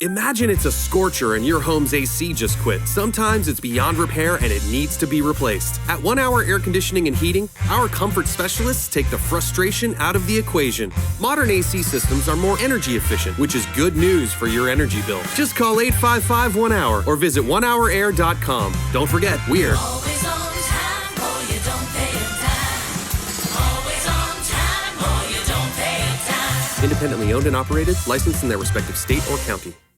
Imagine it's a scorcher and your home's AC just quit. Sometimes it's beyond repair and it needs to be replaced. At 1 Hour Air Conditioning and Heating, our comfort specialists take the frustration out of the equation. Modern AC systems are more energy efficient, which is good news for your energy bill. Just call 855-1HOUR or visit onehourair.com. Don't forget, we're Always on time, or you don't pay it time. Always on time, or you don't pay it time. independently owned and operated, licensed in their respective state or county.